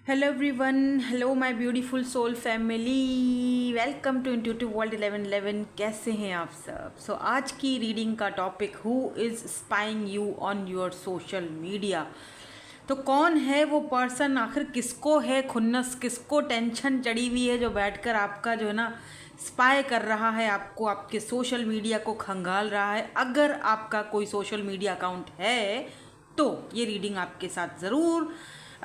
Hello everyone, hello my beautiful soul family, welcome to intuitive world 1111। कैसे हैं आप सब? आज की रीडिंग का topic, who is spying you on your social media. तो कौन है वो पर्सन, आखिर किसको है खुन्नस, किसको टेंशन चढ़ी हुई है जो बैठकर आपका जो है ना स्पाई कर रहा है, आपको आपके सोशल मीडिया को खंगाल रहा है। अगर आपका कोई सोशल मीडिया अकाउंट है तो ये रीडिंग आपके साथ ज़रूर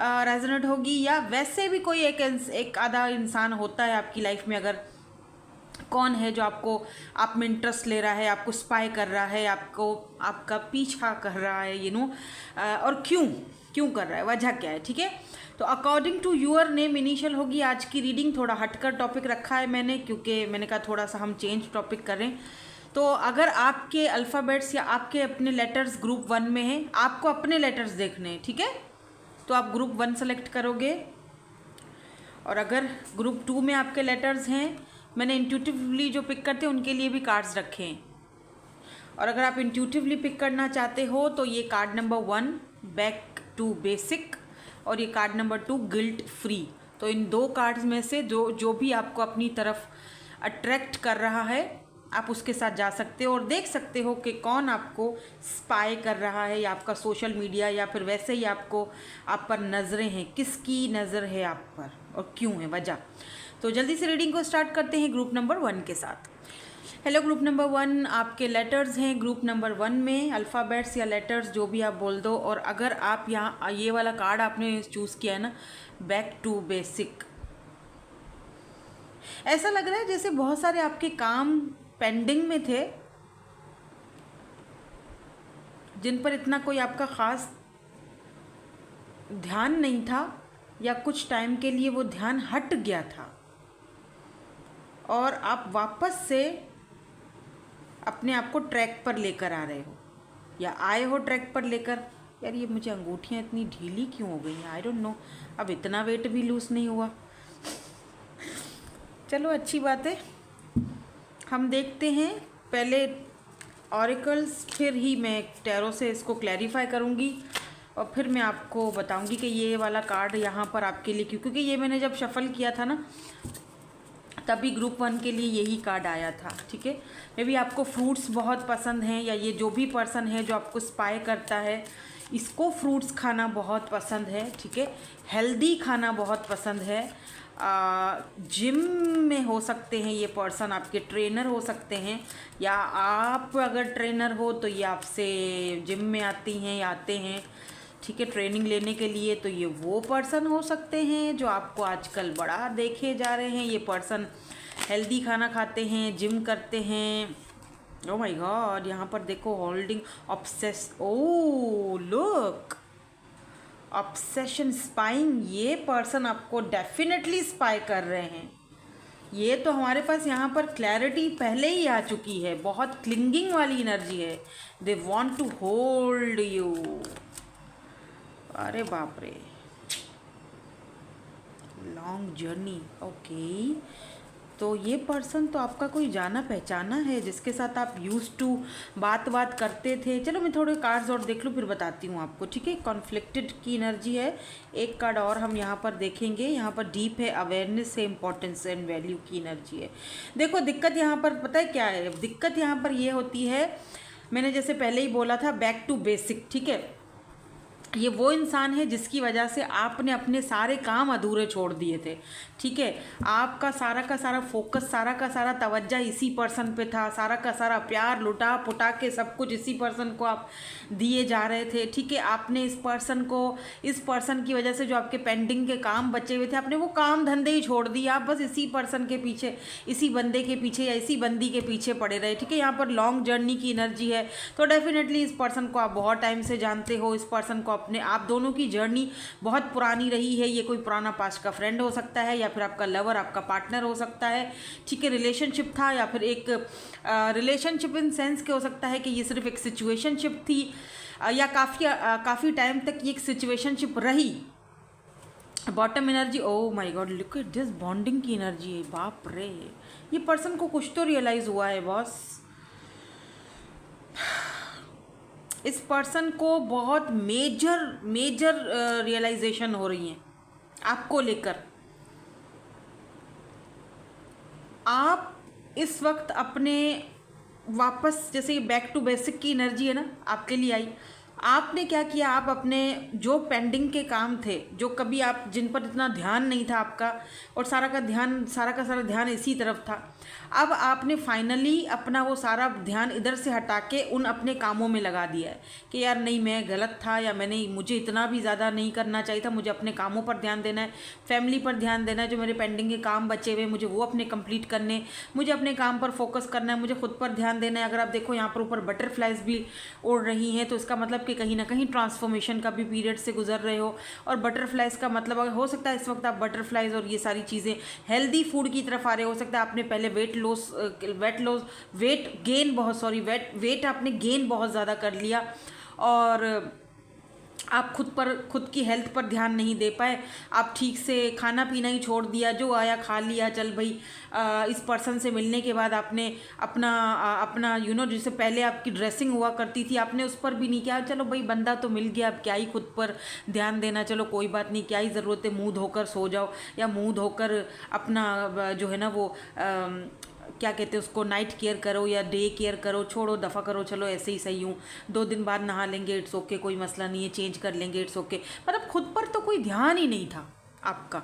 रेजोनेट होगी, या वैसे भी कोई एक आधा इंसान होता है आपकी लाइफ में। अगर कौन है जो आपको आप में इंटरेस्ट ले रहा है, आपको स्पाई कर रहा है, आपको आपका पीछा कर रहा है, और क्यों क्यों कर रहा है, वजह क्या है, ठीक है। तो according to your name initial होगी आज की रीडिंग। थोड़ा हटकर टॉपिक रखा है मैंने, क्योंकि मैंने कहा थोड़ा सा हम चेंज टॉपिक करें। तो अगर आपके अल्फ़ाबेट्स या आपके अपने लेटर्स ग्रुप 1 में हैं, आपको अपने लेटर्स देखने हैं, ठीक है। तो आप ग्रुप 1 सेलेक्ट करोगे, और अगर ग्रुप 2 में आपके लेटर्स हैं, मैंने इंट्यूटिवली जो पिक करते हैं उनके लिए भी कार्ड्स रखे हैं। और अगर आप इंट्यूटिवली पिक करना चाहते हो तो ये card number 1 back to basic, और ये कार्ड नंबर 2 गिल्ट फ्री। तो इन दो कार्ड्स में से जो जो भी आपको अपनी तरफ अट्रैक्ट कर रहा है, आप उसके साथ जा सकते हो और देख सकते हो कि कौन आपको स्पाई कर रहा है, या आपका सोशल मीडिया, या फिर वैसे ही आपको आप पर नज़रें हैं, किसकी नज़र है आप पर और क्यों है वजह। तो जल्दी से रीडिंग को स्टार्ट करते हैं ग्रुप नंबर 1 के साथ। हेलो ग्रुप नंबर 1, आपके लेटर्स हैं ग्रुप नंबर 1 में, अल्फ़ाबेट्स या लेटर्स जो भी आप बोल दो। और अगर आप यहाँ ये वाला कार्ड आपने चूज़ किया है ना, बैक टू बेसिक, ऐसा लग रहा है जैसे बहुत सारे आपके काम पेंडिंग में थे, जिन पर इतना कोई आपका ख़ास ध्यान नहीं था, या कुछ टाइम के लिए वो ध्यान हट गया था, और आप वापस से अपने आप को ट्रैक पर लेकर आ रहे हो, या आए हो ट्रैक पर लेकर। यार ये मुझे अंगूठियाँ इतनी ढीली क्यों हो गई हैं, आई डोंट नो। अब इतना वेट भी लूज़ नहीं हुआ, चलो अच्छी बात है। हम देखते हैं पहले ऑरिकल्स, फिर ही मैं टैरो से इसको क्लैरिफाई करूँगी, और फिर मैं आपको बताऊँगी कि ये वाला कार्ड यहाँ पर आपके लिए क्यों, क्योंकि ये मैंने जब शफ़ल किया था ना, तभी ग्रुप 1 के लिए यही कार्ड आया था, ठीक है। मे बी आपको फ्रूट्स बहुत पसंद हैं, या ये जो भी पर्सन है जो आपको स्पाई करता है, इसको फ्रूट्स खाना बहुत पसंद है, ठीक है। हेल्दी खाना बहुत पसंद है। जिम में हो सकते हैं ये पर्सन, आपके ट्रेनर हो सकते हैं, या आप अगर ट्रेनर हो तो ये आपसे जिम में आती हैं या आते हैं, ठीक है, ट्रेनिंग लेने के लिए। तो ये वो पर्सन हो सकते हैं जो आपको आजकल बड़ा देखे जा रहे हैं। ये पर्सन हेल्दी खाना खाते हैं, जिम करते हैं। ओ माय गॉड, यहाँ पर देखो holding obsess, oh look, obsession spying. ये पर्सन आपको डेफिनेटली स्पाई कर रहे हैं। ये तो हमारे पास यहाँ पर क्लैरिटी पहले ही आ चुकी है, बहुत क्लिंगिंग वाली एनर्जी है। They want to hold you. अरे बाप रे, लॉन्ग जर्नी, ओके। तो ये पर्सन तो आपका कोई जाना पहचाना है, जिसके साथ आप यूज़ टू बात करते थे। चलो मैं थोड़े कार्ड्स और देख लूँ, फिर बताती हूँ आपको, ठीक है। कॉन्फ्लिक्टेड की एनर्जी है। एक कार्ड और हम यहाँ पर देखेंगे, यहाँ पर डीप है, अवेयरनेस है, इंपॉर्टेंस एंड वैल्यू की एनर्जी है। देखो दिक्कत यहाँ पर पता है क्या है, दिक्कत यहाँ पर ये होती है, मैंने जैसे पहले ही बोला था, बैक टू बेसिक, ठीक है। ये वो इंसान है जिसकी वजह से आपने अपने सारे काम अधूरे छोड़ दिए थे, ठीक है। आपका सारा का सारा फोकस, सारा का सारा तवज्जो इसी पर्सन पे था, सारा का सारा प्यार लुटा पुटा के सब कुछ इसी पर्सन को आप दिए जा रहे थे, ठीक है। आपने इस पर्सन की वजह से जो आपके पेंडिंग के काम बचे हुए थे, आपने वो काम धंधे ही छोड़ दिए। आप बस इसी पर्सन के पीछे, इसी बंदे के पीछे या इसी बंदी के पीछे पड़े रहे, ठीक है। यहाँ पर लॉन्ग जर्नी की एनर्जी है। तो डेफिनेटली इस पर्सन को आप बहुत टाइम से जानते हो, इस पर्सन को अपने, आप दोनों की जर्नी बहुत पुरानी रही है। ये कोई पुराना पास्ट का फ्रेंड हो सकता है, या फिर आपका लवर, आपका पार्टनर हो सकता है, ठीक है। रिलेशनशिप था, या फिर एक रिलेशनशिप इन सेंस के हो सकता है कि ये सिर्फ एक सिचुएशनशिप थी, या काफ़ी टाइम तक ये एक सिचुएशनशिप रही। Bottom energy, O my God, look at this, bonding की एनर्जी है, बाप रे। ये पर्सन को कुछ तो रियलाइज़ हुआ है बॉस। इस पर्सन को बहुत मेजर रियलाइजेशन हो रही है, आपको लेकर। आप इस वक्त अपने वापस, जैसे बैक टू बेसिक की एनर्जी है ना आपके लिए आई। आपने क्या किया, आप अपने जो पेंडिंग के काम थे, जो कभी आप जिन पर इतना ध्यान नहीं था आपका, और सारा का सारा ध्यान इसी तरफ था, अब आपने फाइनली अपना वो सारा ध्यान इधर से हटा के उन अपने कामों में लगा दिया है कि यार नहीं, मैं गलत था, या मुझे इतना भी ज़्यादा नहीं करना चाहिए था, मुझे अपने कामों पर ध्यान देना है, फैमिली पर ध्यान देना है, जो मेरे पेंडिंग के काम बचे हुए मुझे वो अपने कंप्लीट करने, मुझे अपने काम पर फोकस करना है, मुझे खुद पर ध्यान देना है। अगर आप देखो यहाँ पर ऊपर बटरफ्लाइज भी उड़ रही हैं, तो इसका मतलब कि कहीं ना कहीं ट्रांसफॉर्मेशन का भी पीरियड से गुजर रहे हो। और बटरफ्लाइज का मतलब अगर हो सकता है इस वक्त आप बटरफ्लाइज और ये सारी चीज़ें हेल्दी फूड की तरफ आ रहे हो सकता है आपने पहले वेट आपने गेन बहुत ज़्यादा कर लिया, और आप खुद की हेल्थ पर ध्यान नहीं दे पाए। आप ठीक से खाना पीना ही छोड़ दिया, जो आया खा लिया, चल भाई। इस पर्सन से मिलने के बाद आपने अपना जैसे पहले आपकी ड्रेसिंग हुआ करती थी, आपने उस पर भी नहीं किया। चलो भाई, बंदा तो मिल गया, अब क्या ही खुद पर ध्यान देना, चलो कोई बात नहीं, क्या ही ज़रूरत है, मुँह धोकर सो जाओ, या मुँह धोकर अपना जो है ना वो क्या कहते हैं उसको, नाइट केयर करो या डे केयर करो, छोड़ो दफ़ा करो, चलो ऐसे ही सही हूँ, 2 दिन बाद नहा लेंगे, इट्स ओके, कोई मसला नहीं है, चेंज कर लेंगे, इट्स ओके। मतलब खुद पर तो कोई ध्यान ही नहीं था आपका।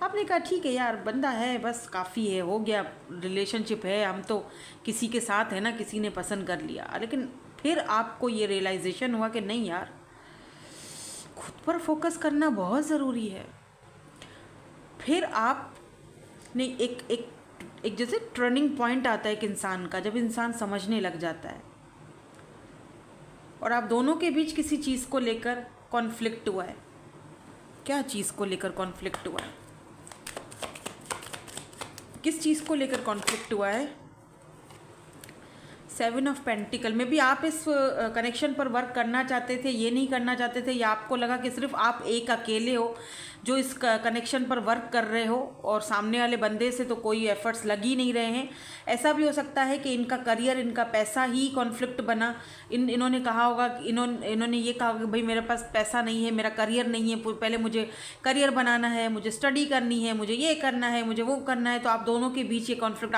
आपने कहा ठीक है यार, बंदा है, बस काफ़ी है, हो गया, रिलेशनशिप है, हम तो किसी के साथ है ना, किसी ने पसंद कर लिया। लेकिन फिर आपको ये रियलाइजेशन हुआ कि नहीं यार, खुद पर फोकस करना बहुत ज़रूरी है। फिर आपने एक जैसे टर्निंग पॉइंट आता है एक इंसान का, जब इंसान समझने लग जाता है और आप दोनों के बीच किसी चीज़ को लेकर कॉन्फ्लिक्ट हुआ है। क्या चीज़ को लेकर कॉन्फ्लिक्ट हुआ है? किस चीज़ को लेकर कॉन्फ्लिक्ट हुआ है? 7 ऑफ पेंटिकल में भी आप इस कनेक्शन पर वर्क करना चाहते थे, ये नहीं करना चाहते थे, या आपको लगा कि सिर्फ आप एक अकेले हो जो इस कनेक्शन पर वर्क कर रहे हो और सामने वाले बंदे से तो कोई एफर्ट्स लग ही नहीं रहे हैं। ऐसा भी हो सकता है कि इनका करियर, इनका पैसा ही कॉन्फ्लिक्ट बना। इन्होंने कहा होगा कि इन्होंने ये कहा कि भाई मेरे पास पैसा नहीं है, मेरा करियर नहीं है, पहले मुझे करियर बनाना है, मुझे स्टडी करनी है, मुझे ये करना है, मुझे वो करना है। तो आप दोनों के बीच ये कॉन्फ्लिक्ट,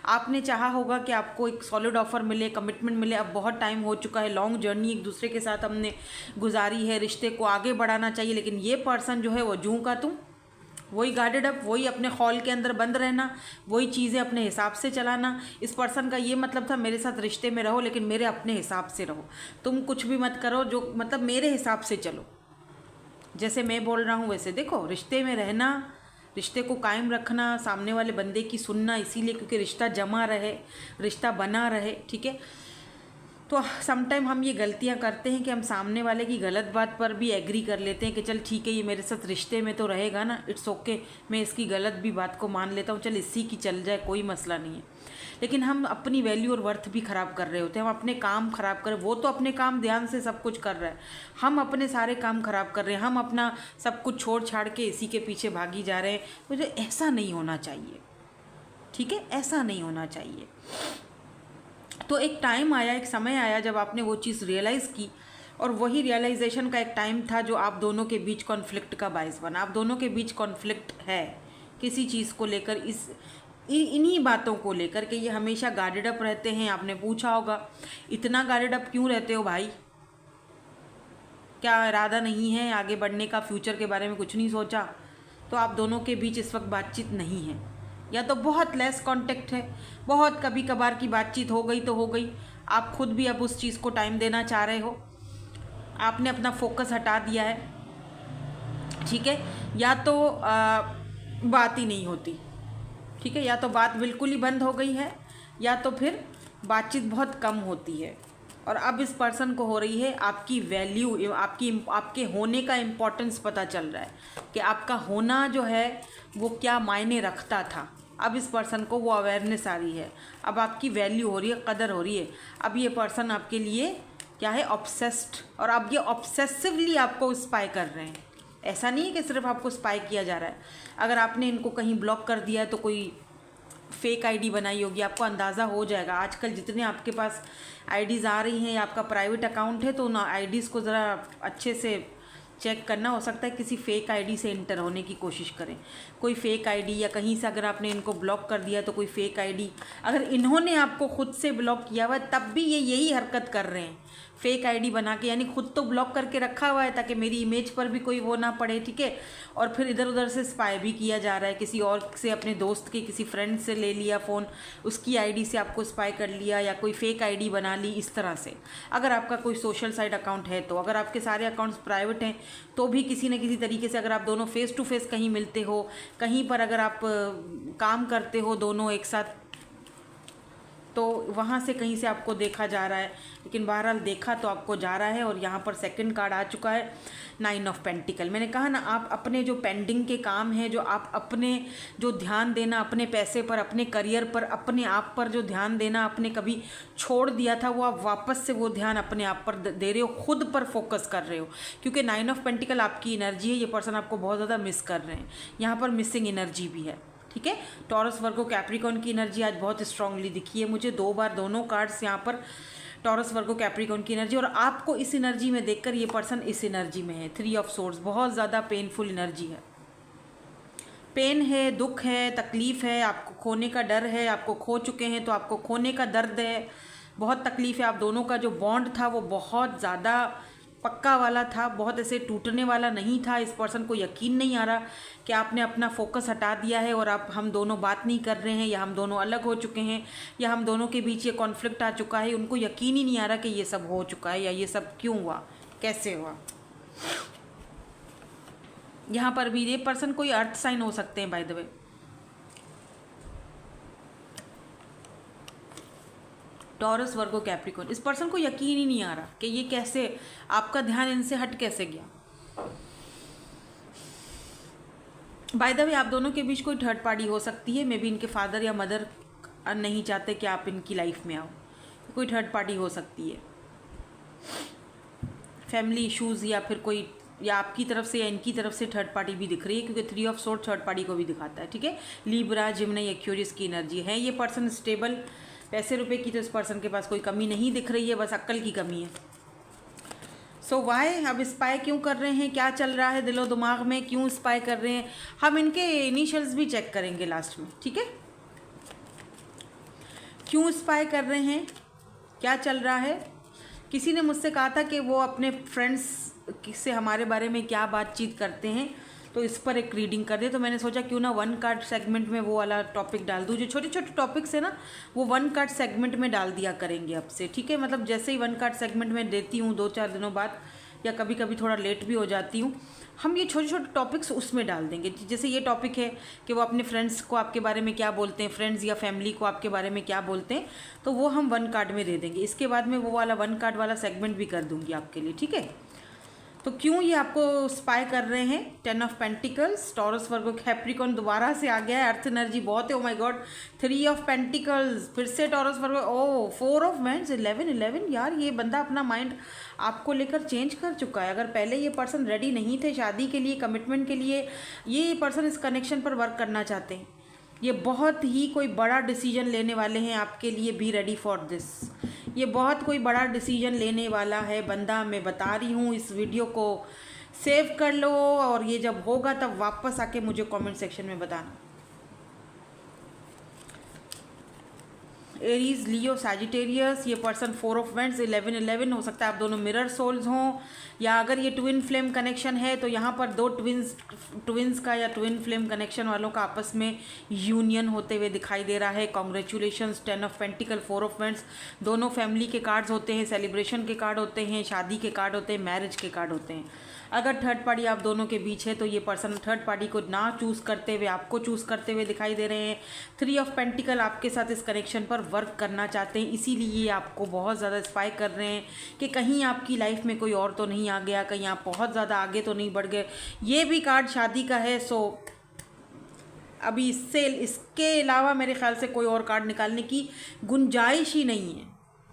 आपने चाहा होगा कि आपको एक सॉलिड ऑफर मिले, कमिटमेंट मिले। अब बहुत टाइम हो चुका है, लॉन्ग जर्नी एक दूसरे के साथ हमने गुजारी है, रिश्ते को आगे बढ़ाना चाहिए, लेकिन ये पर्सन जो है वो जूं का तूं, वही गार्डेड अप, वही अपने खौल के अंदर बंद रहना, वही चीज़ें अपने हिसाब से चलाना। इस पर्सन का ये मतलब था मेरे साथ रिश्ते में रहो, लेकिन मेरे अपने हिसाब से रहो, तुम कुछ भी मत करो, जो मतलब मेरे हिसाब से चलो, जैसे मैं बोल रहा हूँ वैसे। देखो, रिश्ते में रहना, रिश्ते को कायम रखना, सामने वाले बंदे की सुनना, इसीलिए क्योंकि रिश्ता जमा रहे, रिश्ता बना रहे, ठीक है। तो समटाइम हम ये गलतियाँ करते हैं कि हम सामने वाले की गलत बात पर भी एग्री कर लेते हैं कि चल ठीक है, ये मेरे साथ रिश्ते में तो रहेगा ना, इट्स ओके, मैं इसकी गलत भी बात को मान लेता हूँ, चल इसी की चल जाए, कोई मसला नहीं है। लेकिन हम अपनी वैल्यू और वर्थ भी ख़राब कर रहे होते हैं, हम अपने काम ख़राब कर, वो तो अपने काम ध्यान से सब कुछ कर रहा है, हम अपने सारे काम ख़राब कर रहे हैं, हम अपना सब कुछ छोड़ छाड़ के इसी के पीछे भागी जा रहे हैं। मुझे ऐसा नहीं होना चाहिए, ठीक है, ऐसा नहीं होना चाहिए। तो एक टाइम आया, एक समय आया जब आपने वो चीज़ रियलाइज़ की, और वही रियलाइजेशन का एक टाइम था जो आप दोनों के बीच कॉन्फ्लिक्ट का बायस बना। आप दोनों के बीच कॉन्फ्लिक्ट है किसी चीज़ को लेकर, इन्हीं बातों को लेकर कि ये हमेशा गार्डेड अप रहते हैं। आपने पूछा होगा, इतना गार्डेड अप क्यों रहते हो भाई? क्या इरादा नहीं है आगे बढ़ने का, फ्यूचर के बारे में कुछ नहीं सोचा? तो आप दोनों के बीच इस वक्त बातचीत नहीं है, या तो बहुत लेस कांटेक्ट है, बहुत कभी कभार की बातचीत हो गई तो हो गई, आप खुद भी अब उस चीज़ को टाइम देना चाह रहे हो, आपने अपना फोकस हटा दिया है, ठीक है। या तो बात ही नहीं होती, ठीक है, या तो बात बिल्कुल ही बंद हो गई है, या तो फिर बातचीत बहुत कम होती है। और अब इस पर्सन को हो रही है आपकी वैल्यू, आपके होने का इम्पोर्टेंस पता चल रहा है कि आपका होना जो है वो क्या मायने रखता था। अब इस पर्सन को वो अवेयरनेस आ रही है, अब आपकी वैल्यू हो रही है, कदर हो रही है। अब ये पर्सन आपके लिए क्या है, ऑब्सेस्ड, और अब ये ऑब्सेसिवली आपको स्पाई कर रहे हैं। ऐसा नहीं है कि सिर्फ आपको स्पाई किया जा रहा है, अगर आपने इनको कहीं ब्लॉक कर दिया है तो कोई फेक आईडी बनाई होगी, आपको अंदाज़ा हो जाएगा। आजकल जितने आपके पास आईडीज़ आ रही हैं, या आपका प्राइवेट अकाउंट है, तो उन आईडीज़ को ज़रा अच्छे से चेक करना। हो सकता है किसी फेक आईडी से इंटर होने की कोशिश करें, कोई फेक आईडी, या कहीं से अगर आपने इनको ब्लॉक कर दिया तो कोई फेक आईडी, अगर इन्होंने आपको खुद से ब्लॉक किया हुआ है तब भी ये यही हरकत कर रहे हैं, फेक आईडी बना के, यानी खुद तो ब्लॉक करके रखा हुआ है ताकि मेरी इमेज पर भी कोई वो ना पड़े, ठीक है। और फिर इधर उधर से स्पाई भी किया जा रहा है, किसी और से, अपने दोस्त के किसी फ्रेंड से ले लिया फ़ोन, उसकी आईडी से आपको स्पाई कर लिया, या कोई फेक आईडी बना ली, इस तरह से। अगर आपका कोई सोशल साइट अकाउंट है तो, अगर आपके सारे अकाउंट्स प्राइवेट हैं तो भी किसी न किसी तरीके से, अगर आप दोनों फेस टू फेस कहीं मिलते हो, कहीं पर अगर आप काम करते हो दोनों एक साथ, तो वहाँ से कहीं से आपको देखा जा रहा है। लेकिन बहरहाल देखा तो आपको जा रहा है। और यहाँ पर सेकंड कार्ड आ चुका है, 9 ऑफ पेंटिकल। मैंने कहा ना, आप अपने जो पेंडिंग के काम हैं, जो आप अपने जो ध्यान देना, अपने पैसे पर, अपने करियर पर, अपने आप पर जो ध्यान देना आपने कभी छोड़ दिया था, वो आप वापस से वो ध्यान अपने आप पर दे रहे हो, खुद पर फोकस कर रहे हो। क्योंकि 9 ऑफ पेंटिकल आपकी एनर्जी है, ये पर्सन आपको बहुत ज़्यादा मिस कर रहे हैं, यहाँ पर मिसिंग एनर्जी भी है, ठीक है। टॉरस, वर्गो, कैप्रिकॉर्न की एनर्जी आज बहुत स्ट्रांगली दिखी है मुझे, 2 बार दोनों कार्ड्स यहाँ पर, टॉरस, वर्गो, कैप्रिकॉर्न की एनर्जी। और आपको इस एनर्जी में देखकर ये पर्सन इस एनर्जी में है, 3 ऑफ सोर्ड्स, बहुत ज़्यादा पेनफुल एनर्जी है, पेन है, दुख है, तकलीफ़ है, आपको खोने का डर है, आपको खो चुके हैं तो आपको खोने का दर्द है, बहुत तकलीफ़ है। आप दोनों का जो बॉन्ड था वो बहुत ज़्यादा पक्का वाला था, बहुत ऐसे टूटने वाला नहीं था। इस पर्सन को यकीन नहीं आ रहा कि आपने अपना फोकस हटा दिया है और आप, हम दोनों बात नहीं कर रहे हैं, या हम दोनों अलग हो चुके हैं, या हम दोनों के बीच ये कॉन्फ्लिक्ट आ चुका है। उनको यकीन ही नहीं आ रहा कि ये सब हो चुका है, या ये सब क्यों हुआ, कैसे हुआ। यहाँ पर भी ये पर्सन कोई अर्थ साइन हो सकते हैं, by the way. Taurus, Virgo, Capricorn, इस पर्सन को यकीन ही नहीं आ रहा कि ये कैसे, आपका ध्यान इनसे हट कैसे गया। बाय द वे, आप दोनों के बीच कोई थर्ड पार्टी हो सकती है, मे बी इनके फादर या मदर नहीं चाहते कि आप इनकी लाइफ में आओ, कोई थर्ड पार्टी हो सकती है, फैमिली इश्यूज़, या फिर कोई, या आपकी तरफ से या इनकी तरफ से थर्ड पार्टी भी दिख रही है, क्योंकि 3 ऑफ सोर्ड थर्ड पार्टी को भी दिखाता है, ठीक है। लीब्रा, जिम्नी, एक्वेरियस की एनर्जी है। ये पर्सन स्टेबल, पैसे रुपए की तो इस पर्सन के पास कोई कमी नहीं दिख रही है, बस अक्ल की कमी है। सो वाई, अब स्पाई क्यों कर रहे हैं, क्या चल रहा है दिलो दिमाग में, क्यों स्पाई कर रहे हैं, हम इनके इनिशियल्स भी चेक करेंगे लास्ट में, ठीक है। क्यों स्पाई कर रहे हैं, क्या चल रहा है। किसी ने मुझसे कहा था कि वो अपने फ्रेंड्स से हमारे बारे में क्या बातचीत करते हैं, तो इस पर एक रीडिंग कर दे। तो मैंने सोचा क्यों ना 1 कार्ड सेगमेंट में वो वाला टॉपिक डाल दूँ, जो छोटे छोटे टॉपिक्स है ना, वो 1 कार्ड सेगमेंट में डाल दिया करेंगे अब से, ठीक है। मतलब जैसे ही 1 कार्ड सेगमेंट में देती हूँ 2-4 दिनों बाद, या कभी कभी थोड़ा लेट भी हो जाती हूँ, हम ये छोटे छोटे टॉपिक्स उसमें डाल देंगे। जैसे ये टॉपिक है कि वो अपने फ्रेंड्स को आपके बारे में क्या बोलते हैं, फ्रेंड्स या फैमिली को आपके बारे में क्या बोलते हैं, तो वो हम 1 कार्ड में दे देंगे। इसके बाद में वो वाला 1 कार्ड वाला सेगमेंट भी कर दूँगी आपके लिए, ठीक है। तो क्यों ये आपको स्पाई कर रहे हैं, 10 of pentacles, Taurus, Virgo, Capricorn दोबारा से आ गया है, अर्थ एनर्जी बहुत है, oh my God. 3 of pentacles, फिर से Taurus, Virgo, oh 4 of wands, 11 यार, ये बंदा अपना माइंड आपको लेकर चेंज कर चुका है। अगर पहले ये पर्सन रेडी नहीं थे शादी के लिए, कमिटमेंट के लिए, ये पर्सन इस कनेक्शन पर वर्क करना चाहते हैं, ये बहुत ही कोई बड़ा डिसीजन लेने वाले हैं आपके लिए, बी रेडी फॉर दिस। ये बहुत कोई बड़ा डिसीजन लेने वाला है बंदा, मैं बता रही हूँ। इस वीडियो को सेव कर लो, और ये जब होगा तब वापस आके मुझे कमेंट सेक्शन में बताना। एरीज, लियो, सैजिटेरियस, ये पर्सन 4 ऑफ वेंड्स, 11 हो सकता है आप दोनों मिरर सोल्स हों, या अगर ये ट्विन फ्लेम कनेक्शन है तो यहाँ पर 2 ट्विंस का या ट्विन फ्लेम कनेक्शन वालों का आपस में यूनियन होते हुए दिखाई दे रहा है। Congratulations, 10 of pentacle, 4 of vends, दोनों फैमिली के कार्ड्स होते हैं, सेलिब्रेशन के कार्ड होते हैं, शादी के कार्ड होते हैं, मैरिज के कार्ड होते हैं। अगर थर्ड पार्टी आप दोनों के बीच है तो ये पर्सन थर्ड पार्टी को ना चूज़ करते हुए आपको चूज़ करते हुए दिखाई दे रहे हैं। 3 ऑफ पेंटिकल आपके साथ इस कनेक्शन पर वर्क करना चाहते हैं, इसीलिए ये आपको बहुत ज़्यादा स्पाई कर रहे हैं कि कहीं आपकी लाइफ में कोई और तो नहीं आ गया, कहीं आप बहुत ज़्यादा आगे तो नहीं बढ़ गए। ये भी कार्ड शादी का है, सो अभी इसके अलावा मेरे ख्याल से कोई और कार्ड निकालने की गुंजाइश ही नहीं है।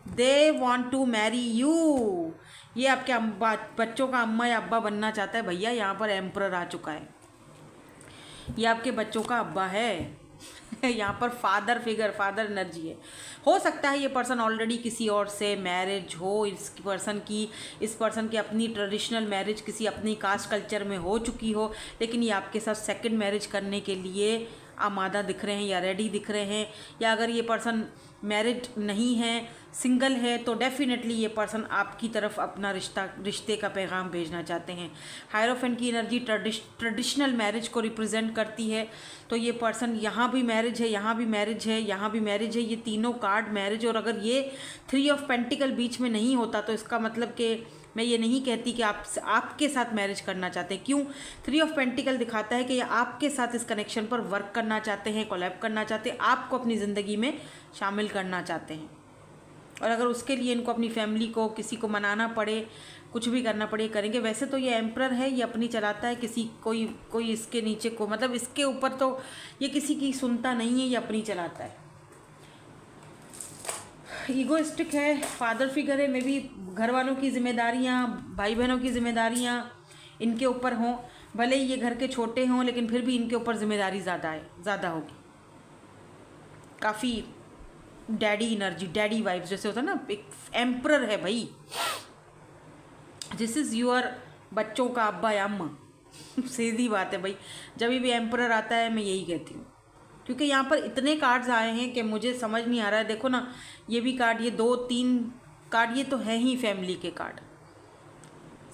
They want to marry you, ये आपके बच्चों का अम्मा या अब्बा बनना चाहता है भैया। यहाँ पर एम्परर आ चुका है, ये आपके बच्चों का अब्बा है, यहाँ पर फादर फिगर, फादर एनर्जी है। हो सकता है ये पर्सन ऑलरेडी किसी और से मैरिज हो, इस पर्सन की अपनी ट्रेडिशनल मैरिज किसी अपनी कास्ट कल्चर में हो चुकी हो, लेकिन ये आपके साथ सेकंड मैरिज करने के लिए आमादा दिख रहे हैं या रेडी दिख रहे हैं। या अगर ये पर्सन मैरिड नहीं है, सिंगल है, तो डेफिनेटली ये पर्सन आपकी तरफ अपना रिश्ते का पैगाम भेजना चाहते हैं। हायरोफेंट की एनर्जी ट्रेडिशनल मैरिज को रिप्रेजेंट करती है। तो ये पर्सन यहाँ भी मैरिज है, यहाँ भी मैरिज है, यहाँ भी मैरिज है, ये तीनों कार्ड मैरिज। और अगर ये 3 ऑफ पेंटिकल बीच में नहीं होता तो इसका मतलब कि मैं ये नहीं कहती कि आपके साथ मैरिज करना चाहते हैं। क्यों? 3 ऑफ पेंटिकल दिखाता है कि ये आपके साथ इस कनेक्शन पर वर्क करना चाहते हैं, कोलैब करना चाहते हैं, आपको अपनी ज़िंदगी में शामिल करना चाहते हैं। और अगर उसके लिए इनको अपनी फैमिली को, किसी को मनाना पड़े, कुछ भी करना पड़े, करेंगे। वैसे तो ये एम्परर है, ये अपनी चलाता है, किसी कोई इसके नीचे को, मतलब इसके ऊपर तो ये किसी की सुनता नहीं है, ये अपनी चलाता है। ईगोइस्टिक है, फादर फिगर है, मे बी घर वालों की जिम्मेदारियाँ, भाई बहनों की जिम्मेदारियाँ इनके ऊपर हों। भले ही ये घर के छोटे हों, लेकिन फिर भी इनके ऊपर जिम्मेदारी ज़्यादा होगी। काफ़ी डैडी एनर्जी, डैडी वाइब्स जैसे होता है ना, एक एम्परर है भाई। दिस इज़ योर बच्चों का अब्बा या अम्मा। सीधी बात है भाई, जब भी एम्परर आता है मैं यही कहती हूँ। क्योंकि यहाँ पर इतने कार्ड्स आए हैं कि मुझे समझ नहीं आ रहा है। देखो ना, ये भी कार्ड, ये 2-3 कार्ड, ये तो है ही फैमिली के कार्ड।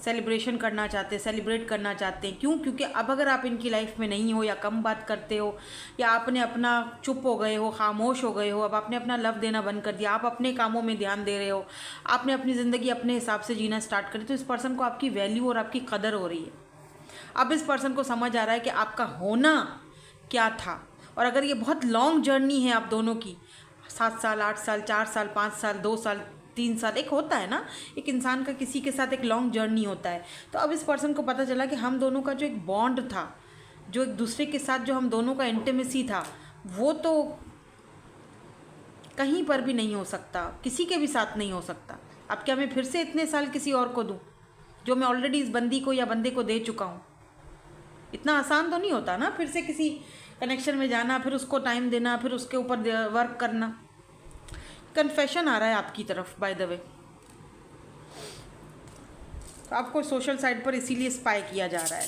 सेलिब्रेशन करना चाहते हैं, सेलिब्रेट करना चाहते हैं। क्यों? क्योंकि अब अगर आप इनकी लाइफ में नहीं हो, या कम बात करते हो, या आपने अपना चुप हो गए हो, खामोश हो गए हो, अब आपने अपना लव देना बंद कर दिया, आप अपने कामों में ध्यान दे रहे हो, आपने अपनी ज़िंदगी अपने हिसाब से जीना स्टार्ट करी, तो इस पर्सन को आपकी वैल्यू और आपकी कदर हो रही है। अब इस पर्सन को समझ आ रहा है कि आपका होना क्या था। और अगर ये बहुत लॉन्ग जर्नी है आप दोनों की, 7 साल, 8 साल, 4 साल, 5 साल, 2 साल, 3 साल, एक होता है ना, एक इंसान का किसी के साथ एक लॉन्ग जर्नी होता है। तो अब इस पर्सन को पता चला कि हम दोनों का जो एक बॉन्ड था, जो एक दूसरे के साथ जो हम दोनों का इंटीमेसी था, वो तो कहीं पर भी नहीं हो सकता, किसी के भी साथ नहीं हो सकता। अब क्या मैं फिर से इतने साल किसी और को दूँ, जो मैं ऑलरेडी इस बंदी को या बंदे को दे चुका हूँ? इतना आसान तो नहीं होता ना, फिर से किसी कनेक्शन में जाना, फिर उसको टाइम देना, फिर उसके ऊपर वर्क करना। कन्फेशन आ रहा है आपकी तरफ, बाय द वे। तो आपको सोशल साइट पर इसीलिए स्पाई किया जा रहा है।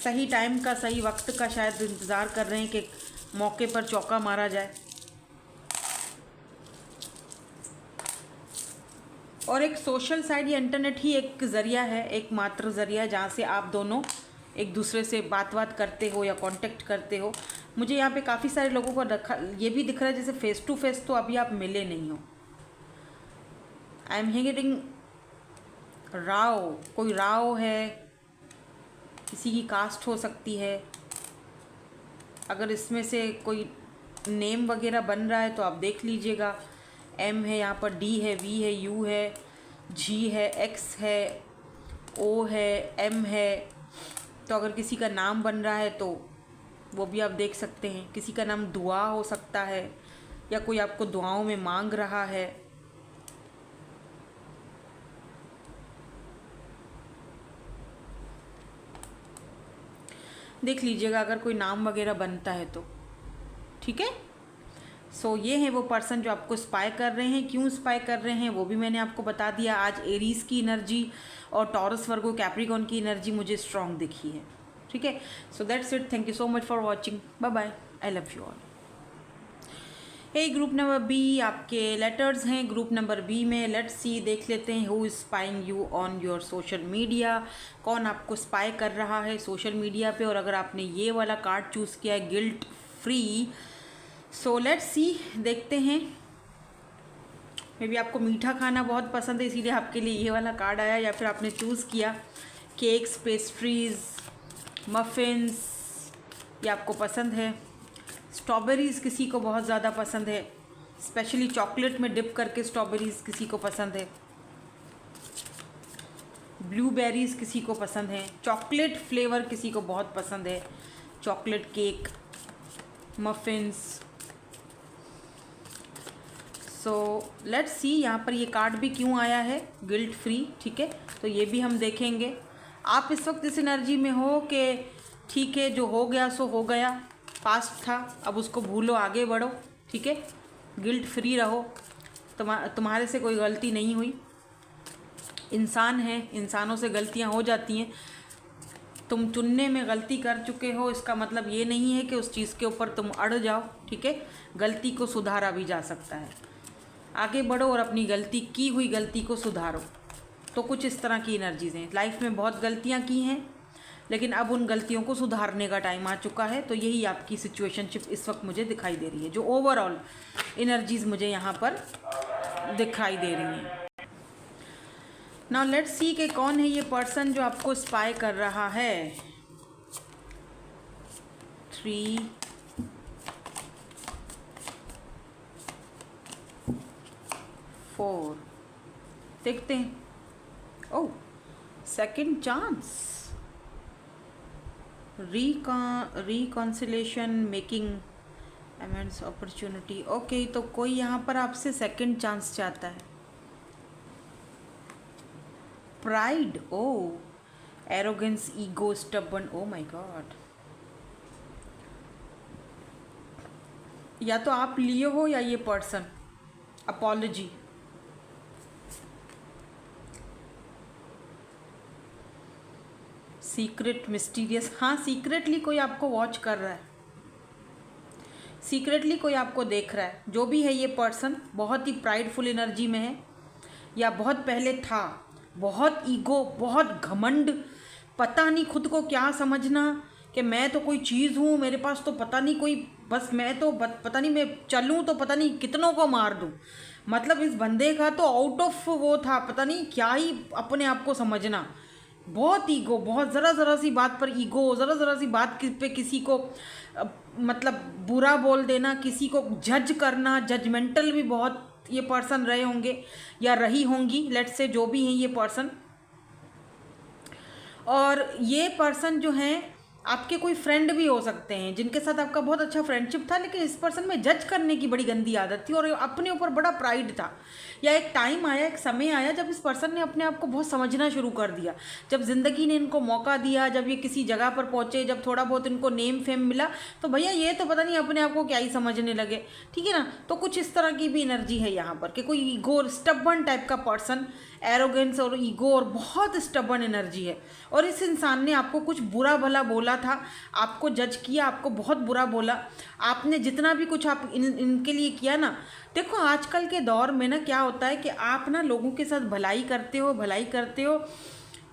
सही टाइम का, सही वक्त का शायद इंतज़ार कर रहे हैं कि मौके पर चौका मारा जाए। और एक सोशल साइट या इंटरनेट ही एक ज़रिया है, एक मात्र ज़रिया, जहाँ से आप दोनों एक दूसरे से बात करते हो या कांटेक्ट करते हो। मुझे यहाँ पे काफ़ी सारे लोगों को ये भी दिख रहा है जैसे फेस टू फेस तो अभी आप मिले नहीं हो। आई एम हियरिंग राव, कोई राव है, किसी की कास्ट हो सकती है। अगर इसमें से कोई नेम वगैरह बन रहा है तो आप देख लीजिएगा। एम है, यहाँ पर डी है, वी है, यू है, जी है, एक्स है, ओ है, एम है। तो अगर किसी का नाम बन रहा है तो वो भी आप देख सकते हैं। किसी का नाम दुआ हो सकता है, या कोई आपको दुआओं में मांग रहा है। देख लीजिएगा अगर कोई नाम वगैरह बनता है तो। ठीक है। सो ये है वो पर्सन जो आपको स्पाई कर रहे हैं। क्यों स्पाई कर रहे हैं वो भी मैंने आपको बता दिया। आज एरीज की एनर्जी और टॉरस, वर्गो, कैप्रिकॉर्न की एनर्जी मुझे स्ट्रॉन्ग दिखी है। ठीक है। So that's it. Thank you so much for watching. Bye bye. I love you all. Hey group number B, आपके लेटर्स हैं ग्रुप नंबर बी में। लेट्स सी, देख लेते हैं who is spying you on your social media. कौन आपको spy कर रहा है सोशल मीडिया पे। और अगर आपने ये वाला कार्ड चूज़ किया है, guilt free, so let's see, देखते हैं। मे बी आपको मीठा खाना बहुत पसंद है, इसीलिए आपके लिए ये वाला कार्ड आया, या फिर आपने चूज़ किया केक्स, पेस्ट्रीज़, मफ़िन्स, ये आपको पसंद है। स्ट्रॉबेरीज़ किसी को बहुत ज़्यादा पसंद है, स्पेशली चॉकलेट में डिप करके स्ट्रॉबेरीज़ किसी को पसंद है। ब्लूबेरीज़ किसी को पसंद है। चॉकलेट फ्लेवर किसी को बहुत पसंद है। Chocolate cake, muffins. So let's see यहाँ पर ये कार्ड भी क्यों आया है, गिल्ट फ्री। ठीक है, तो ये भी हम देखेंगे। आप इस वक्त इस एनर्जी में हो कि ठीक है, जो हो गया सो हो गया, पास्ट था, अब उसको भूलो, आगे बढ़ो, ठीक है। गिल्ट फ्री रहो, तुम्हारे से कोई गलती नहीं हुई। इंसान है, इंसानों से गलतियां हो जाती हैं। तुम चुनने में गलती कर चुके हो, इसका मतलब ये नहीं है कि उस चीज़ के ऊपर तुम अड़ जाओ, ठीक है। गलती को सुधारा भी जा सकता है। आगे बढ़ो और अपनी गलती की हुई गलती को सुधारो। तो कुछ इस तरह की एनर्जीज हैं। लाइफ में बहुत गलतियां की हैं, लेकिन अब उन गलतियों को सुधारने का टाइम आ चुका है। तो यही आपकी सिचुएशनशिप इस वक्त मुझे दिखाई दे रही है, जो ओवरऑल एनर्जीज मुझे यहाँ पर दिखाई दे रही हैं। नाउ लेट्स सी कि कौन है ये पर्सन जो आपको स्पाई कर रहा है। 3 4 देखते हैं। Oh, second chance, reconciliation, making amends, opportunity. Okay, तो कोई यहाँ पर आपसे सेकंड चांस चाहता है। Pride, oh, arrogance, ego, stubborn, oh my God. या तो आप लिए हो या ये पर्सन। Apology, secret, mysterious. हाँ, सीक्रेटली कोई आपको वॉच कर रहा है, सीक्रेटली कोई आपको देख रहा है। जो भी है ये पर्सन बहुत ही प्राइडफुल एनर्जी में है, या बहुत पहले था। बहुत ईगो, बहुत घमंड, पता नहीं खुद को क्या समझना कि मैं तो कोई चीज़ हूँ, मेरे पास तो पता नहीं कोई, बस मैं तो पता नहीं, मैं चलूँ तो पता नहीं कितनों को मार दूँ। मतलब इस बंदे का तो आउट ऑफ वो था, पता नहीं क्या ही अपने आप को समझना। बहुत ईगो, बहुत ज़रा सी बात पर ईगो, ज़रा सी बात पे किसी को मतलब बुरा बोल देना, किसी को जज करना, जजमेंटल भी बहुत ये पर्सन रहे होंगे या रही होंगी, लेट्स से जो भी हैं ये पर्सन। और ये पर्सन जो हैं आपके कोई फ्रेंड भी हो सकते हैं, जिनके साथ आपका बहुत अच्छा फ्रेंडशिप था, लेकिन इस पर्सन में जज करने की बड़ी गंदी आदत थी और अपने ऊपर बड़ा प्राइड था। या एक टाइम आया, एक समय आया जब इस पर्सन ने अपने आप को बहुत समझना शुरू कर दिया, जब ज़िंदगी ने इनको मौका दिया, जब ये किसी जगह पर पहुँचे, जब थोड़ा बहुत इनको नेम फेम मिला, तो भैया ये तो पता नहीं अपने आप को क्या ही समझने लगे, ठीक है ना। तो कुछ इस तरह की भी एनर्जी है यहाँ पर कि कोई ईगो, स्टबर्न टाइप का पर्सन, एरोगेंस और ईगो और बहुत स्टबर्न एनर्जी है। और इस इंसान ने आपको कुछ बुरा भला बोला था, आपको जज किया, आपको बहुत बुरा बोला। आपने जितना भी कुछ आप इनके लिए किया ना, देखो आजकल के दौर में ना क्या होता है कि आप ना लोगों के साथ भलाई करते हो,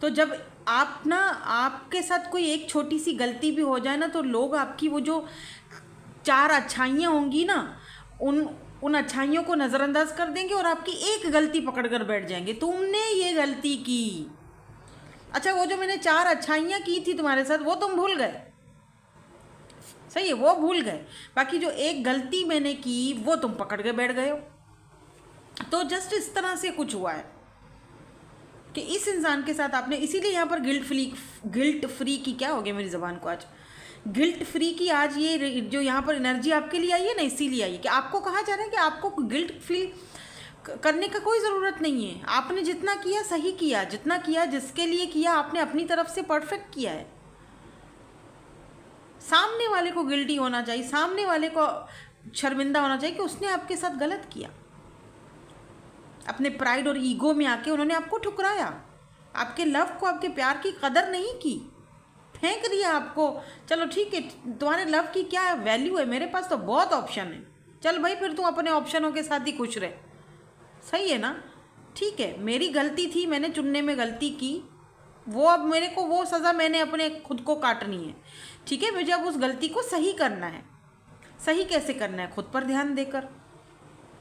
तो जब आप ना, आपके साथ कोई एक छोटी सी गलती भी हो जाए ना, तो लोग आपकी वो जो 4 अच्छाइयाँ होंगी ना, उन अच्छाइयों को नज़रअंदाज कर देंगे और आपकी एक गलती पकड़ कर बैठ जाएंगे, तुमने ये गलती की। अच्छा, वो जो मैंने 4 अच्छाइयाँ की थी तुम्हारे साथ, वो तुम भूल गए, सही है, वो भूल गए। बाकी जो एक गलती मैंने की वो तुम पकड़ के बैठ गए हो। तो जस्ट इस तरह से कुछ हुआ है कि इस इंसान के साथ आपने, इसीलिए यहाँ पर गिल्ट फ्री की, क्या हो गया मेरी ज़बान को आज, गिल्ट फ्री की आज ये जो यहाँ पर एनर्जी आपके लिए आई है ना, इसीलिए आई है कि आपको कहा जा रहा है कि आपको गिल्ट फील करने का कोई ज़रूरत नहीं है। आपने जितना किया सही किया, जितना किया जिसके लिए किया आपने अपनी तरफ से परफेक्ट किया है। सामने वाले को गिल्टी होना चाहिए, सामने वाले को शर्मिंदा होना चाहिए कि उसने आपके साथ गलत किया। अपने प्राइड और ईगो में आके उन्होंने आपको ठुकराया, आपके लव को, आपके प्यार की कदर नहीं की, फेंक दिया आपको। चलो ठीक है, तुम्हारे लव की क्या वैल्यू है, मेरे पास तो बहुत ऑप्शन है, चल भाई फिर तुम अपने ऑप्शनों के साथ ही खुश रहे, सही है ना। ठीक है, मेरी गलती थी, मैंने चुनने में गलती की, वो अब मेरे को वो सज़ा मैंने अपने खुद को काटनी है, ठीक है। मुझे अब उस गलती को सही करना है। सही कैसे करना है? खुद पर ध्यान देकर,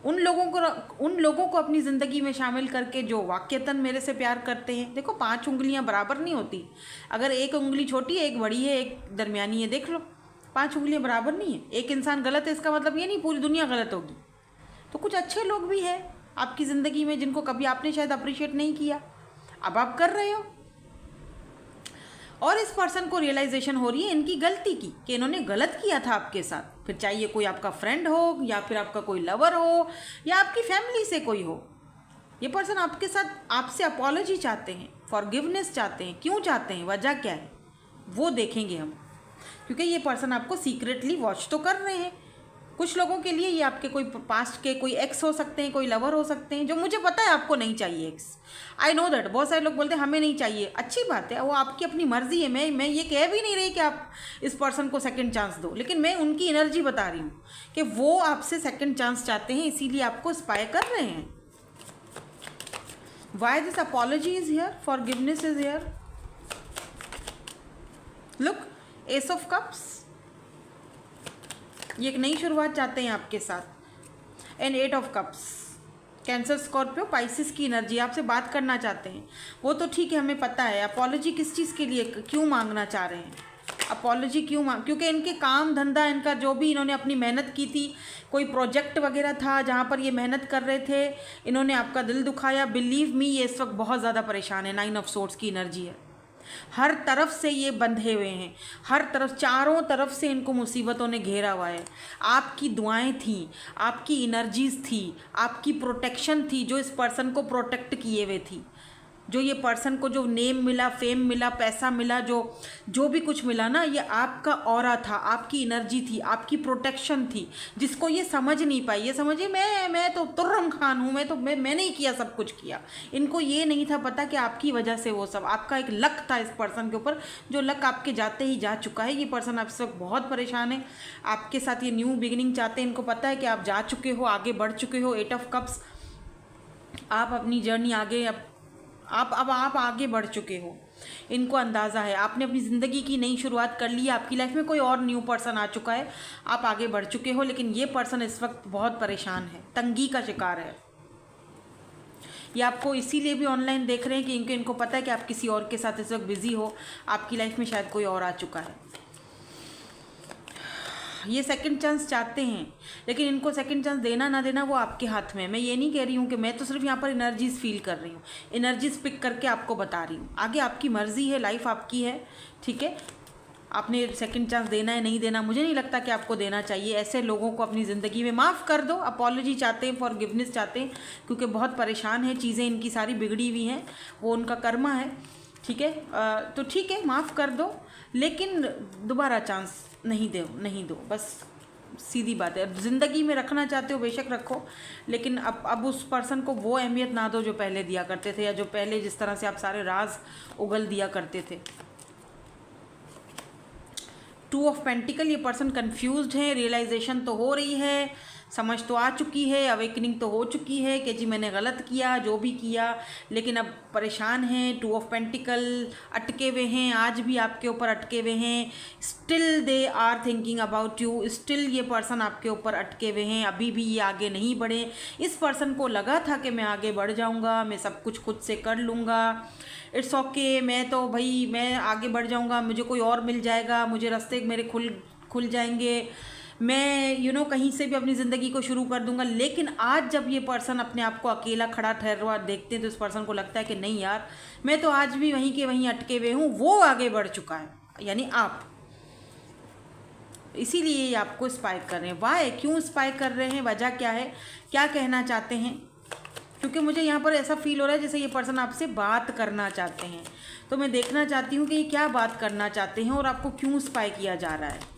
उन लोगों को अपनी ज़िंदगी में शामिल करके जो वाकई मेरे से प्यार करते हैं। देखो 5 उंगलियां बराबर नहीं होती, अगर एक उंगली छोटी है, एक बड़ी है, एक दरमियानी है, देख लो 5 उंगलियां बराबर नहीं है। एक इंसान गलत है इसका मतलब ये नहीं पूरी दुनिया गलत होगी। तो कुछ अच्छे लोग भी हैं आपकी ज़िंदगी में जिनको कभी आपने शायद अप्रिशिएट नहीं किया, अब आप कर रहे हो। और इस पर्सन को रियलाइजेशन हो रही है इनकी गलती की, कि इन्होंने गलत किया था आपके साथ। फिर चाहिए कोई आपका फ्रेंड हो, या फिर आपका कोई लवर हो, या आपकी फैमिली से कोई हो, ये पर्सन आपके साथ आपसे अपॉलॉजी चाहते हैं, फॉरगिवनेस चाहते हैं। क्यों चाहते हैं, वजह क्या है, वो देखेंगे हम, क्योंकि ये पर्सन आपको सीक्रेटली वॉच तो कर रहे हैं। कुछ लोगों के लिए ये आपके कोई पास्ट के कोई एक्स हो सकते हैं, कोई लवर हो सकते हैं, जो मुझे पता है आपको नहीं चाहिए एक्स। I know that. बहुत सारे लोग बोलते हैं हमें नहीं चाहिए, अच्छी बात है, वो आपकी अपनी मर्जी है। मैं ये कह भी नहीं रही कि आप इस पर्सन को सेकंड चांस दो, लेकिन मैं उनकी एनर्जी बता रही हूँ कि वो आपसे सेकंड चांस चाहते हैं, इसीलिए आपको स्पाई कर रहे हैं। Why this apology is here, forgiveness is here. Look, S of cups, ये एक नई शुरुआत चाहते हैं आपके साथ। And 8 of cups, cancer, Scorpio, Pisces की एनर्जी आपसे बात करना चाहते हैं। वो तो ठीक है, हमें पता है। अपॉलॉजी किस चीज़ के लिए, क्यों मांगना चाह रहे हैं अपॉलॉजी, क्यों क्योंकि इनके काम धंधा, इनका जो भी इन्होंने अपनी मेहनत की थी, कोई प्रोजेक्ट वगैरह था जहाँ पर ये मेहनत कर रहे थे, इन्होंने आपका दिल दुखाया। बिलीव मी, ये इस वक्त बहुत ज़्यादा परेशान है। 9 ऑफ सोर्ड्स की एनर्जी है। हर तरफ से ये बंधे हुए हैं, हर तरफ, चारों तरफ से इनको मुसीबतों ने घेरा हुआ है। आपकी दुआएं थी, आपकी एनर्जीज थी, आपकी प्रोटेक्शन थी, जो इस पर्सन को प्रोटेक्ट किए हुए थी। जो ये पर्सन को जो नेम मिला, फेम मिला, पैसा मिला, जो भी कुछ मिला ना, ये आपका ऑरा था, आपकी एनर्जी थी, आपकी प्रोटेक्शन थी, जिसको ये समझ नहीं पाई। ये समझिए मैं तो तुर्रम खान हूँ, मैं नहीं किया, सब कुछ किया। इनको ये नहीं था पता कि आपकी वजह से वो सब, आपका एक लक था इस पर्सन के ऊपर, जो लक आपके जाते ही जा चुका है। ये पर्सन आप इस वक्त बहुत परेशान है, आपके साथ ये न्यू बिगिनिंग चाहते हैं। इनको पता है कि आप जा चुके हो, आगे बढ़ चुके हो। 8 ऑफ कप्स, आप अपनी जर्नी आगे, अब आप आगे बढ़ चुके हो। इनको अंदाज़ा है आपने अपनी ज़िंदगी की नई शुरुआत कर ली है, आपकी लाइफ में कोई और न्यू पर्सन आ चुका है, आप आगे बढ़ चुके हो। लेकिन ये पर्सन इस वक्त बहुत परेशान है, तंगी का शिकार है। ये आपको इसीलिए भी ऑनलाइन देख रहे हैं कि इनको पता है कि आप किसी और के साथ इस वक्त बिजी हो, आपकी लाइफ में शायद कोई और आ चुका है। ये सेकंड चांस चाहते हैं, लेकिन इनको सेकंड चांस देना ना देना वो आपके हाथ में है। मैं ये नहीं कह रही हूँ कि, मैं तो सिर्फ यहाँ पर एनर्जीज फील कर रही हूँ, एनर्जीज पिक करके आपको बता रही हूँ। आगे आपकी मर्जी है, लाइफ आपकी है, ठीक है। आपने सेकंड चांस देना है नहीं देना, मुझे नहीं लगता कि आपको देना चाहिए। ऐसे लोगों को अपनी ज़िंदगी में माफ़ कर दो। अपॉलॉजी चाहते हैं, फॉरगिवनेस चाहते हैं, क्योंकि बहुत परेशान है, चीज़ें इनकी सारी बिगड़ी हुई हैं, वो उनका कर्मा है, ठीक है। तो ठीक है, माफ़ कर दो, लेकिन दोबारा चांस नहीं दो, बस सीधी बात है। ज़िंदगी में रखना चाहते हो बेशक रखो, लेकिन अब उस पर्सन को वो अहमियत ना दो जो पहले दिया करते थे, या जो पहले जिस तरह से आप सारे राज उगल दिया करते थे। 2 ऑफ पेंटिकल, ये पर्सन कंफ्यूज्ड है, रियलाइजेशन तो हो रही है, समझ तो आ चुकी है, अवेकनिंग तो हो चुकी है कि जी मैंने गलत किया, जो भी किया, लेकिन अब परेशान हैं। 2 ऑफ पेंटिकल, अटके हुए हैं, आज भी आपके ऊपर अटके हुए हैं। Still they are thinking about you, still ये पर्सन आपके ऊपर अटके हुए हैं, अभी भी ये आगे नहीं बढ़े। इस पर्सन को लगा था कि मैं आगे बढ़ जाऊंगा, मैं सब कुछ खुद से कर लूँगा, इट्स ओके, मैं तो भाई मैं आगे बढ़ जाऊंगा, मुझे कोई और मिल जाएगा, मुझे रास्ते मेरे खुल जाएंगे, मैं कहीं से भी अपनी ज़िंदगी को शुरू कर दूंगा। लेकिन आज जब ये पर्सन अपने आप को अकेला खड़ा ठहरा हुआ देखते हैं, तो इस पर्सन को लगता है कि नहीं यार, मैं तो आज भी वहीं के वहीं अटके हुए हूँ, वो आगे बढ़ चुका है, यानी आप। इसीलिए ये आपको स्पाई कर रहे हैं। वाई, क्यों स्पाई कर रहे हैं, वजह क्या है, क्या कहना चाहते हैं? क्योंकि मुझे यहाँ पर ऐसा फील हो रहा है जैसे ये पर्सन आपसे बात करना चाहते हैं। तो मैं देखना चाहती हूँ कि ये क्या बात करना चाहते हैं और आपको क्यों स्पाई किया जा रहा है।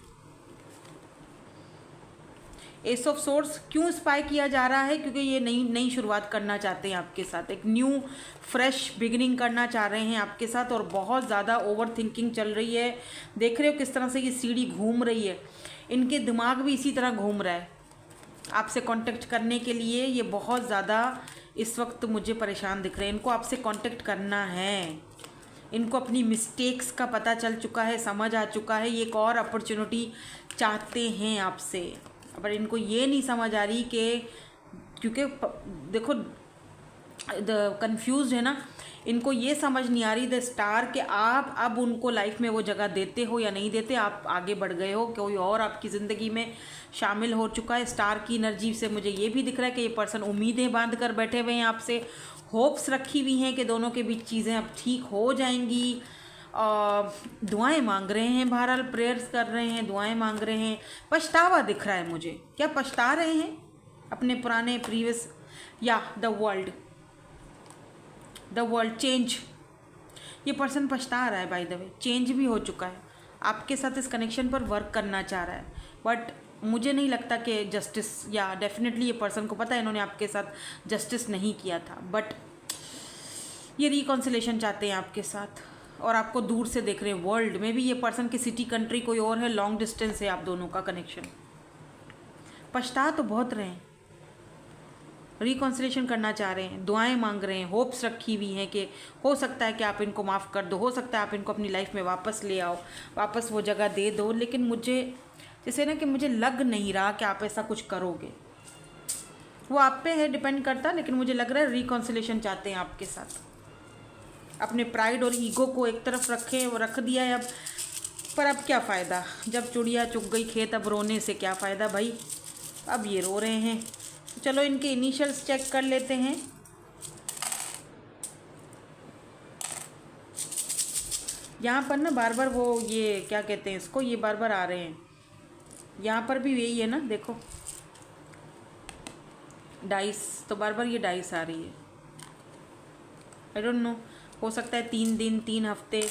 एस ऑफ सोर्ड्स, क्यों स्पाई किया जा रहा है? क्योंकि ये नई शुरुआत करना चाहते हैं आपके साथ, एक न्यू फ्रेश बिगिनिंग करना चाह रहे हैं आपके साथ, और बहुत ज़्यादा ओवर थिंकिंग चल रही है। देख रहे हो किस तरह से ये सीढ़ी घूम रही है, इनके दिमाग भी इसी तरह घूम रहा है आपसे कांटेक्ट करने के लिए। ये बहुत ज़्यादा इस वक्त मुझे परेशान दिख रहे हैं। इनको आपसे कांटेक्ट करना है, इनको अपनी मिस्टेक्स का पता चल चुका है, समझ आ चुका है, ये एक और अपॉर्चुनिटी चाहते हैं आपसे। पर इनको ये नहीं समझ आ रही कि, क्योंकि देखो कंफ्यूज है ना, इनको ये समझ नहीं आ रही द स्टार कि आप अब उनको लाइफ में वो जगह देते हो या नहीं देते। आप आगे बढ़ गए हो, कोई और आपकी ज़िंदगी में शामिल हो चुका है। स्टार की एनर्जी से मुझे ये भी दिख रहा है कि ये पर्सन उम्मीदें बांध कर बैठे हुए हैं आपसे, होप्स रखी हुई हैं कि दोनों के बीच चीज़ें अब ठीक हो जाएंगी। दुआएं मांग रहे हैं, बहरहाल प्रेयर्स कर रहे हैं, दुआएं मांग रहे हैं। पछतावा दिख रहा है मुझे, क्या पछता रहे हैं अपने पुराने प्रीवियस, या द वर्ल्ड चेंज, ये पर्सन पछता रहा है। बाय द वे चेंज भी हो चुका है, आपके साथ इस कनेक्शन पर वर्क करना चाह रहा है, बट मुझे नहीं लगता कि जस्टिस, या डेफिनेटली ये पर्सन को पता है इन्होंने आपके साथ जस्टिस नहीं किया था, बट ये रिकॉन्सिलेशन चाहते हैं आपके साथ और आपको दूर से देख रहे हैं। वर्ल्ड में भी ये पर्सन की सिटी, कंट्री कोई और है, लॉन्ग डिस्टेंस है आप दोनों का कनेक्शन। पछता तो बहुत रहे हैं, रिकॉन्सिलेशन करना चाह रहे हैं, दुआएं मांग रहे हैं, होप्स रखी हुई हैं कि हो सकता है कि आप इनको माफ़ कर दो, हो सकता है आप इनको अपनी लाइफ में वापस ले आओ, वापस वो जगह दे दो। लेकिन मुझे जैसे ना कि मुझे लग नहीं रहा कि आप ऐसा कुछ करोगे। वो आप पे है, डिपेंड करता, लेकिन मुझे लग रहा है रिकॉन्सिलेशन चाहते हैं आपके साथ। अपने प्राइड और ईगो को एक तरफ रखें, वो रख दिया है अब, पर अब क्या फ़ायदा, जब चुड़िया चुग गई खेत, अब रोने से क्या फ़ायदा भाई। अब ये रो रहे हैं, चलो इनके इनिशियल्स चेक कर लेते हैं। यहाँ पर ना बार बार वो ये क्या कहते हैं इसको, ये बार बार आ रहे हैं। यहाँ पर भी यही है ना, देखो डाइस, तो बार बार ये डाइस आ रही है। आई डोंट नो, हो सकता है 3 दिन, 3 हफ्ते,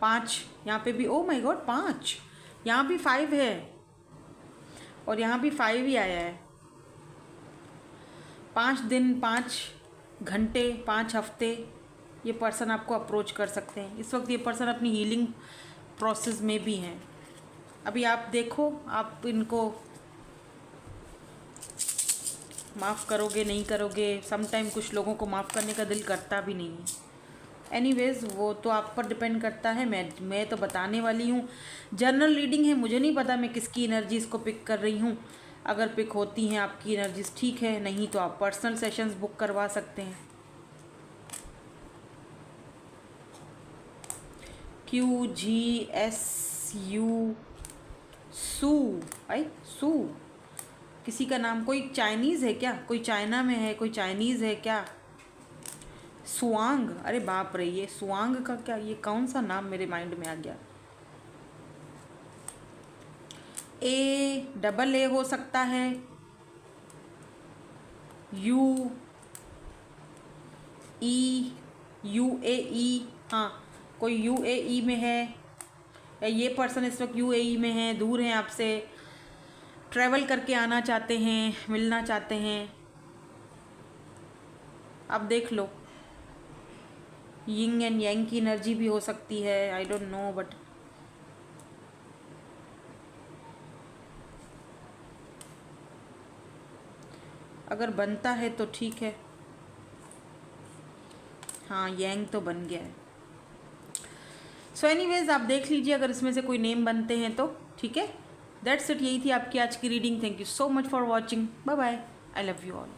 5, यहाँ पे भी, ओ माय गॉड 5, यहाँ भी 5 है और यहाँ भी 5 ही आया है। 5 दिन, 5 घंटे, 5 हफ्ते ये पर्सन आपको अप्रोच कर सकते हैं। इस वक्त ये पर्सन अपनी हीलिंग प्रोसेस में भी हैं। अभी आप देखो, आप इनको माफ़ करोगे नहीं करोगे। सम टाइम कुछ लोगों को माफ़ करने का दिल करता भी नहीं है। एनीवेज वो तो आप पर डिपेंड करता है, मैं तो बताने वाली हूँ। जनरल रीडिंग है, मुझे नहीं पता मैं किसकी एनर्जीज़ को पिक कर रही हूँ। अगर पिक होती हैं आपकी एनर्जीज़ ठीक है, नहीं तो आप पर्सनल सेशंस बुक करवा सकते हैं। QGSU सू, आई सू, किसी का नाम, कोई चाइनीज़ है क्या, कोई चाइना में है, कोई चाइनीज़ है क्या। सुआंग, अरे बाप रे, ये सुआंग का क्या, ये कौन सा नाम मेरे माइंड में आ गया। AA हो सकता है, UAE, हाँ कोई UAE में है, या ये पर्सन इस वक्त UAE में है, दूर हैं आपसे, ट्रैवल करके आना चाहते हैं, मिलना चाहते हैं। अब देख लो, यिंग एंड यांग की एनर्जी भी हो सकती है, आई डोंट नो, बट अगर बनता है तो ठीक है। हाँ यांग तो बन गया है। सो एनीवेज आप देख लीजिए, अगर इसमें से कोई नेम बनते हैं तो ठीक है। दैट्स इट, यही थी आपकी आज की reading. Thank you so much for watching, bye bye, I love you all.